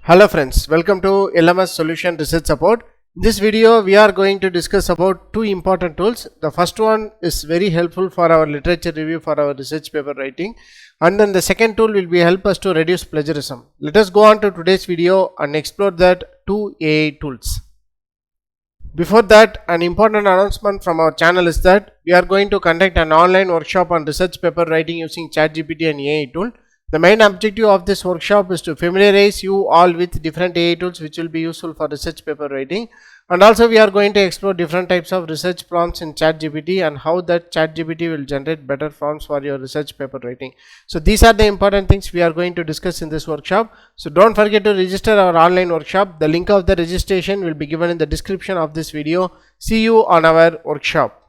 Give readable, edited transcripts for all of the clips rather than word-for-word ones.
Hello friends, welcome to LMS Solution Research Support. In this video, we are going to discuss about two important tools. The first one is very helpful for our literature review for our research paper writing, and then the second tool will be help us to reduce plagiarism. Let us go on to today's video and explore that two AI tools. Before that, an important announcement from our channel is that we are going to conduct an online workshop on research paper writing using ChatGPT and AI tool. The main objective of this workshop is to familiarize you all with different AI tools which will be useful for research paper writing, and also we are going to explore different types of research prompts in ChatGPT and how that ChatGPT will generate better prompts for your research paper writing. So these are the important things we are going to discuss in this workshop. So don't forget to register our online workshop. The link of the registration will be given in the description of this video. See you on our workshop.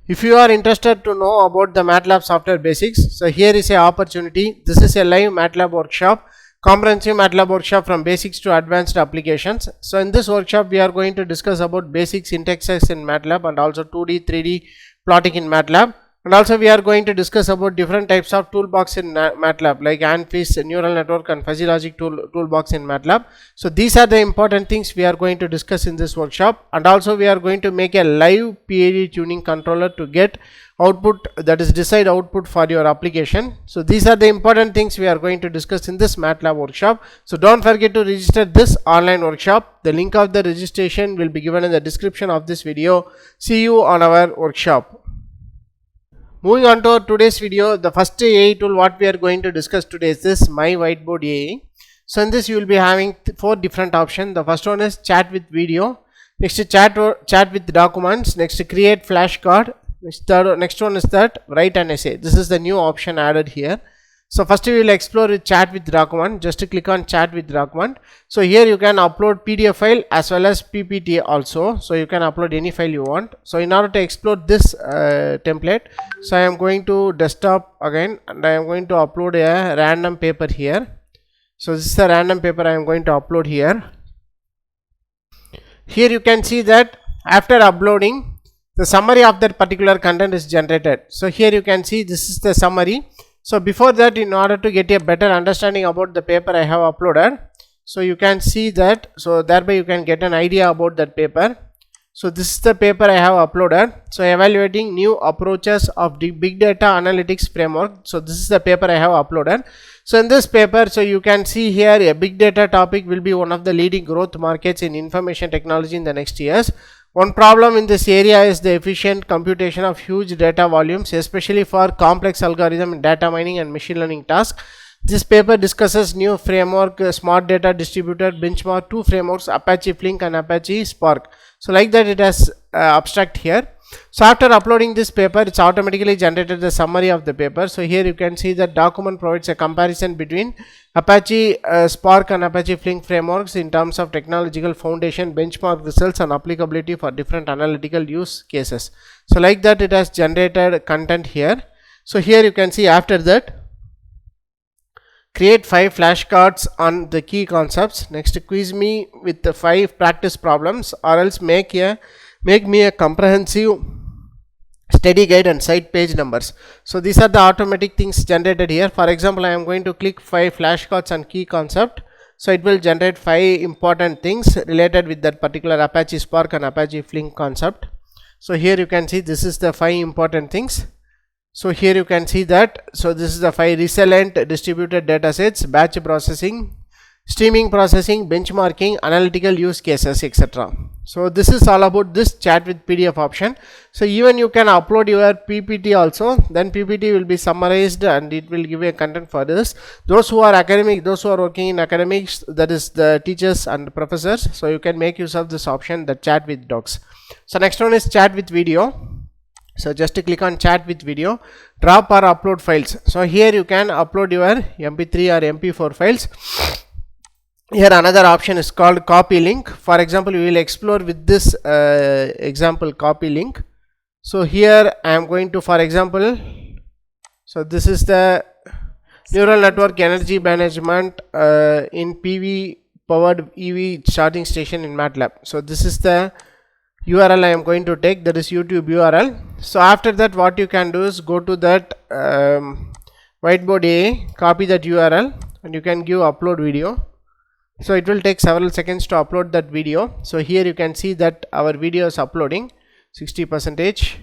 If you are interested to know about the MATLAB software basics, so here is an opportunity. This is a live MATLAB workshop, comprehensive MATLAB workshop from basics to advanced applications. So in this workshop, we are going to discuss about basic syntaxes in MATLAB and also 2D, 3D plotting in MATLAB. And also we are going to discuss about different types of toolbox in MATLAB like ANFIS, neural network and fuzzy logic toolbox in MATLAB. So these are the important things we are going to discuss in this workshop, and also we are going to make a live PID tuning controller to get output, that is desired output for your application. So these are the important things we are going to discuss in this MATLAB workshop. So don't forget to register this online workshop. The link of the registration will be given in the description of this video. See you on our workshop. Moving on to today's video, the first AI tool what we are going to discuss today is this My Whiteboard AI. So in this you will be having four different options. The first one is chat with video, next chat with documents, next create flashcard, next one is that write an essay. This is the new option added here. So first we will explore with chat with document. Just click on chat with document. So here you can upload PDF file as well as PPT also. So you can upload any file you want. So in order to explore this template, so I am going to desktop again and I am going to upload a random paper here. So this is a random paper I am going to upload here. Here you can see that after uploading, the summary of that particular content is generated. So here you can see this is the summary. So before that, in order to get a better understanding about the paper I have uploaded, so you can see that, so thereby you can get an idea about that paper. So this is the paper I have uploaded. So evaluating new approaches of the big data analytics framework. So this is the paper I have uploaded. So in this paper, so you can see here a big data topic will be one of the leading growth markets in information technology in the next years. One problem in this area is the efficient computation of huge data volumes, especially for complex algorithm in data mining and machine learning tasks. This paper discusses new framework, smart data distributed benchmark, two frameworks, Apache Flink and Apache Spark. So like that it has abstract here. So after uploading this paper, it's automatically generated the summary of the paper. So here you can see that document provides a comparison between Apache Spark and Apache Flink frameworks in terms of technological foundation, benchmark results and applicability for different analytical use cases. So like that it has generated content here. So here you can see after that, create 5 flashcards on the key concepts. Next, quiz me with the 5 practice problems, or else make me a comprehensive study guide and cite page numbers. So these are the automatic things generated here. For example, I am going to click 5 flashcards on key concept. So it will generate 5 important things related with that particular Apache Spark and Apache Flink concept. So here you can see this is the 5 important things. So here you can see that, so this is the 5 resilient distributed data sets, batch processing, streaming processing, benchmarking, analytical use cases, etc. So this is all about this chat with PDF option. So even you can upload your PPT also, then PPT will be summarized and it will give a content for this. Those who are academic, those who are working in academics, that is the teachers and professors, so you can make use of this option, the chat with docs. So next one is chat with video. So just to click on chat with video, drop or upload files. So here you can upload your MP3 or MP4 files. Here another option is called copy link. For example, we will explore with this example copy link. So here I am going to, for example, so this is the neural network energy management in PV powered EV charging station in MATLAB. So this is the URL I am going to take, that is YouTube URL. So after that what you can do is go to that whiteboard AI, copy that URL and you can give upload video. So it will take several seconds to upload that video. So here you can see that our video is uploading 60%.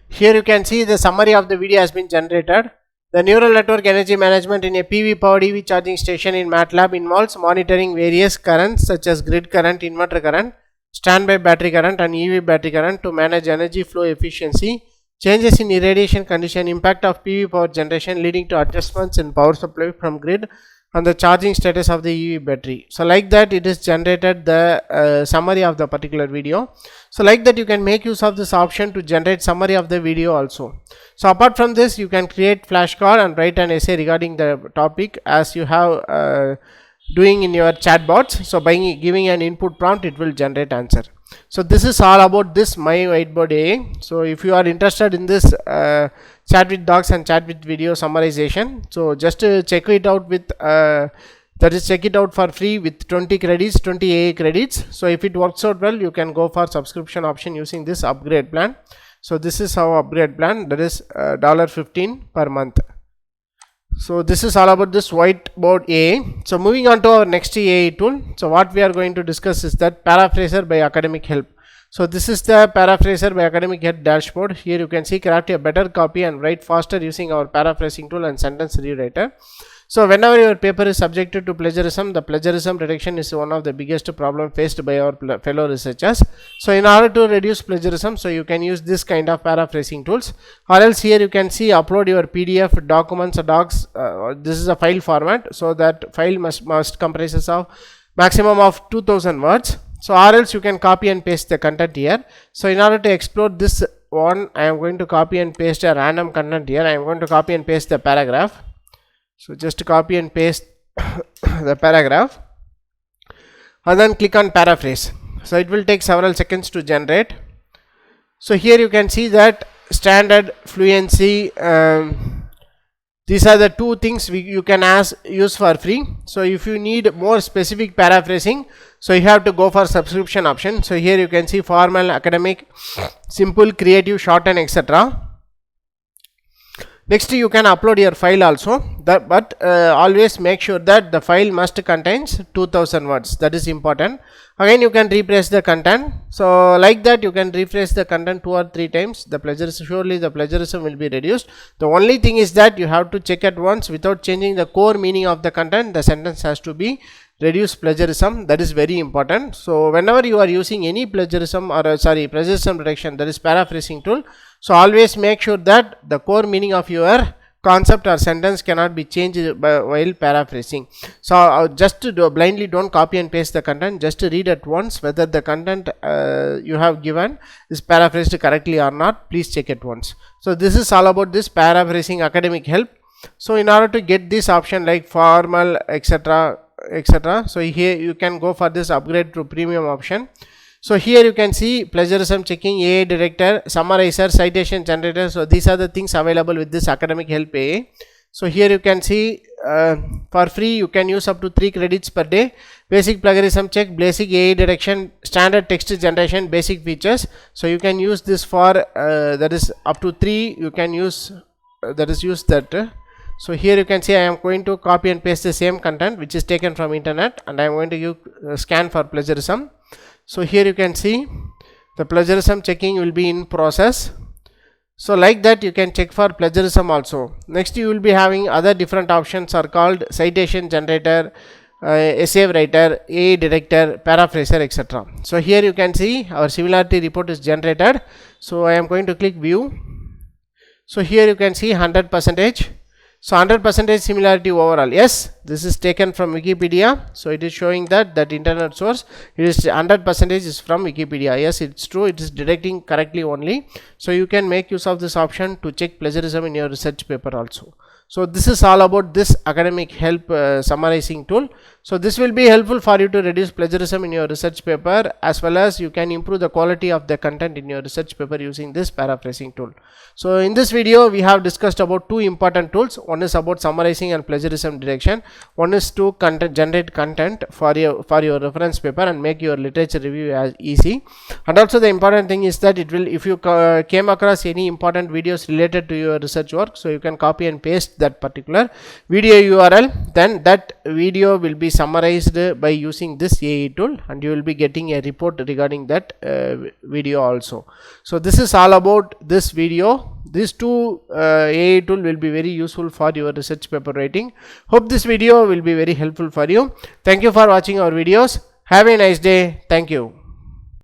Here you can see the summary of the video has been generated. The neural network energy management in a PV powered EV charging station in MATLAB involves monitoring various currents such as grid current, inverter current, standby battery current and EV battery current to manage energy flow efficiency, changes in irradiation condition, impact of PV power generation leading to adjustments in power supply from grid and the charging status of the EV battery. So like that it is generated the summary of the particular video. So like that you can make use of this option to generate summary of the video also. So apart from this, you can create flashcard and write an essay regarding the topic as you have doing in your chatbots. So by giving an input prompt, it will generate answer. So this is all about this My Whiteboard AI. So if you are interested in this chat with docs and chat with video summarization, so just check it out with check it out for free with 20 credits, 20 AI credits. So if it works out well, you can go for subscription option using this upgrade plan. So this is our upgrade plan, that is $15 per month. So this is all about this whiteboard AI. So moving on to our next AI tool. So what we are going to discuss is that Paraphraser by Academic Help. So this is the Paraphraser by Academic Help dashboard. Here you can see craft a better copy and write faster using our paraphrasing tool and sentence rewriter. So whenever your paper is subjected to plagiarism, the plagiarism detection is one of the biggest problem faced by our fellow researchers. So in order to reduce plagiarism, so you can use this kind of paraphrasing tools, or else here you can see upload your PDF, documents, docs. This is a file format, so that file must comprises of maximum of 2000 words. So or else you can copy and paste the content here. So in order to explore this one, I am going to copy and paste a random content here. I am going to copy and paste the paragraph. So just copy and paste the paragraph and then click on paraphrase. So it will take several seconds to generate. So here you can see that standard, fluency, these are the two things you can use for free. So if you need more specific paraphrasing, so you have to go for subscription option. So here you can see formal, academic, simple, creative, shorten, etc. Next you can upload your file also, but always make sure that the file must contains 2000 words, that is important. Again you can rephrase the content. So like that you can rephrase the content 2 or 3 times. The plagiarism, surely the plagiarism will be reduced. The only thing is that you have to check at once without changing the core meaning of the content. The sentence has to be reduce plagiarism, that is very important. So whenever you are using any plagiarism or plagiarism detection, that is paraphrasing tool, so always make sure that the core meaning of your concept or sentence cannot be changed while paraphrasing. So just blindly don't copy and paste the content, just read at once whether the content you have given is paraphrased correctly or not. Please check it once. So this is all about this paraphrasing academic help. So in order to get this option like formal, etc., so here you can go for this upgrade to premium option. So here you can see plagiarism checking, AI detector, summarizer, citation generator. So these are the things available with this academic help AI. So here you can see for free you can use up to 3 credits per day. Basic plagiarism check, basic AI detection, standard text generation, basic features. So you can use this for that is up to 3 you can use, that is use that. So here you can see I am going to copy and paste the same content which is taken from internet, and I am going to use scan for plagiarism. So here you can see the plagiarism checking will be in process. So like that you can check for plagiarism also. Next you will be having other different options are called citation generator, essay writer, AI detector, paraphraser, etc. So here you can see our similarity report is generated. So I am going to click view. So here you can see 100%. So 100% similarity overall. Yes, this is taken from Wikipedia. So it is showing that internet source, it is 100% is from Wikipedia. Yes, it's true, it is detecting correctly only. So you can make use of this option to check plagiarism in your research paper also. So this is all about this academic help summarizing tool. So this will be helpful for you to reduce plagiarism in your research paper, as well as you can improve the quality of the content in your research paper using this paraphrasing tool. So in this video we have discussed about two important tools. One is about summarizing and plagiarism detection. One is to generate content for your reference paper and make your literature review as easy. And also the important thing is that it will, if you came across any important videos related to your research work, so you can copy and paste that particular video URL, then that video will be summarized by using this AI tool, and you will be getting a report regarding that video also. So this is all about this video. These two AI tool will be very useful for your research paper writing. Hope this video will be very helpful for you. Thank you for watching our videos. Have a nice day. Thank you.